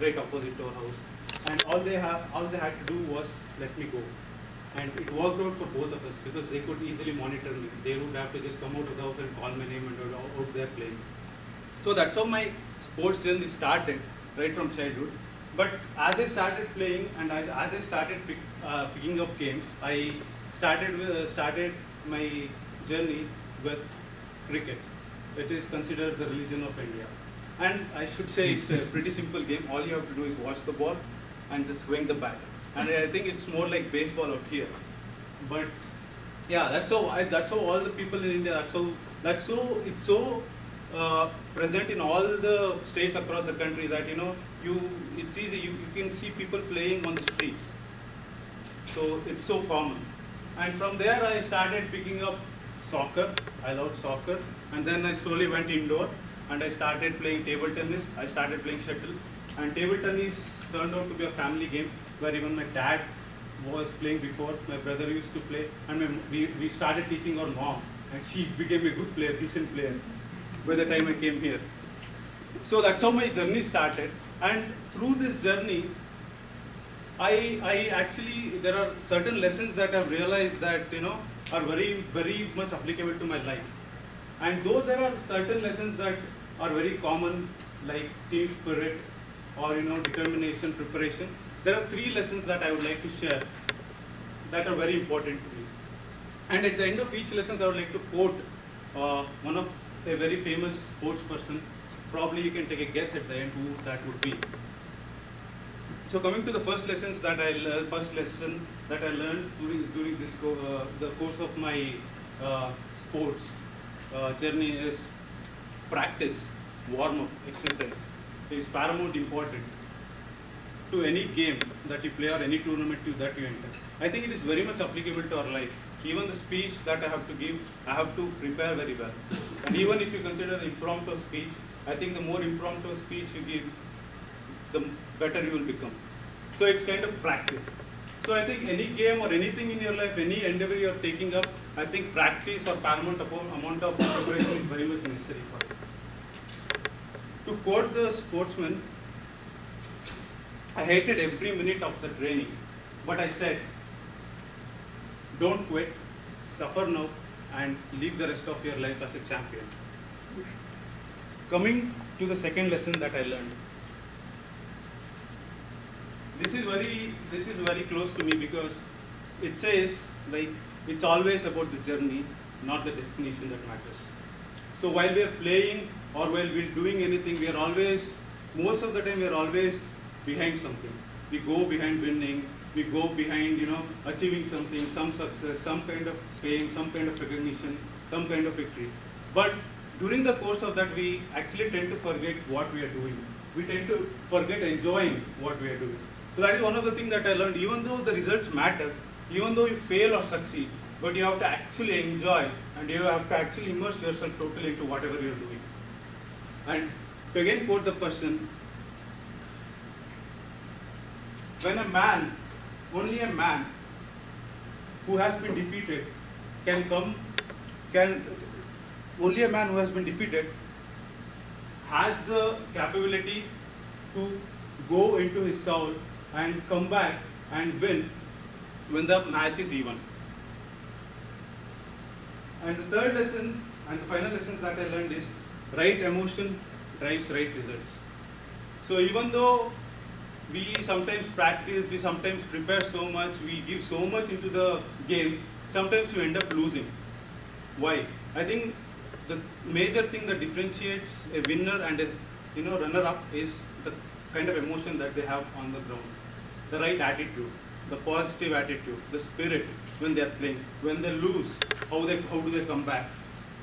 right opposite to our house, and all they had to do was let me go, and it worked out for both of us because they could easily monitor me. They would have to just come out of the house and call my name and out there playing. So that's how my sports journey started, right from childhood. But as I started playing and as I started picking up games, I started my journey with cricket. It is considered the religion of India. And I should say it's a pretty simple game. All you have to do is watch the ball and just swing the bat. And I think it's more like baseball out here. But yeah, that's how all the people in India. It's so present in all the states across the country that it's easy. You can see people playing on the streets. So it's so common. And from there I started picking up soccer. I loved soccer, and then I slowly went indoor and I started playing table tennis. I started playing shuttle, and table tennis turned out to be a family game where even my dad was playing before. My brother used to play, and we started teaching our mom, and she became a good player, decent player by the time I came here. So that's how my journey started, and through this journey, I actually, there are certain lessons that I've realized that are very very much applicable to my life. And though there are certain lessons that are very common, like team spirit or determination, preparation, there are three lessons that I would like to share that are very important to me. And at the end of each lesson, I would like to quote one of a very famous sports person. Probably you can take a guess at the end who that would be. So coming to the first lesson that I learned during this the course of my sports journey is practice, warm up, exercise is paramount important to any game that you play or any tournament that you enter. I think it is very much applicable to our life. Even the speech that I have to give, I have to prepare very well. And even if you consider the impromptu speech, I think the more impromptu speech you give, the better you will become. So it's kind of practice. So I think any game or anything in your life, any endeavor you are taking up, I think practice or paramount amount of preparation is very much necessary for it. To quote the sportsman, I hated every minute of the training, but I said, don't quit, suffer now, and live the rest of your life as a champion. Coming to the second lesson that I learned. This is very close to me because it says like it's always about the journey, not the destination that matters. So while we are playing or while we are doing anything, most of the time we are always behind something. We go behind winning, we go behind achieving something, some success, some kind of fame, some kind of recognition, some kind of victory. But during the course of that, we actually tend to forget what we are doing. We tend to forget enjoying what we are doing. So that is one of the things that I learned. Even though the results matter, even though you fail or succeed, but you have to actually enjoy and you have to actually immerse yourself totally into whatever you are doing. And to again quote the person, when only a man who has been defeated only a man who has been defeated has the capability to go into his soul and come back and win when the match is even. And the third lesson and the final lesson that I learned is right emotion drives right results. So even though we sometimes practice, we sometimes prepare so much, we give so much into the game, sometimes you end up losing. Why? I think the major thing that differentiates a winner and a runner-up is the kind of emotion that they have on the ground, the right attitude, the positive attitude, the spirit when they are playing. When they lose, how do they come back?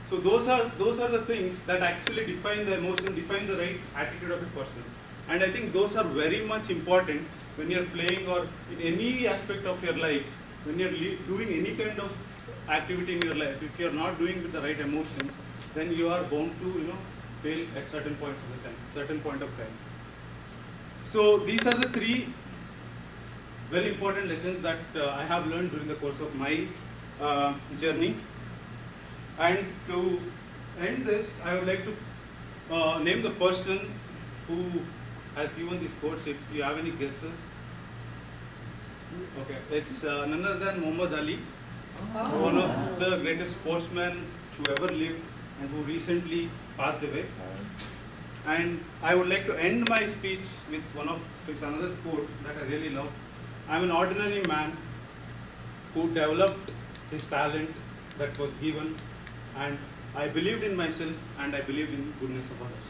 So those are the things that actually define the emotion, define the right attitude of a person. And I think those are very much important when you are playing or in any aspect of your life. When you are doing any kind of activity in your life, if you are not doing with the right emotions, then you are bound to fail at certain point of time. So these are the three very important lessons that I have learned during the course of my journey. And to end this, I would like to name the person who has given these quotes. If you have any guesses, okay, it's none other than Muhammad Ali, one of the greatest sportsmen who ever lived and who recently passed away. And I would like to end my speech with one of his another quote that I really love. I'm an ordinary man who developed his talent that was given, and I believed in myself and I believed in goodness of others.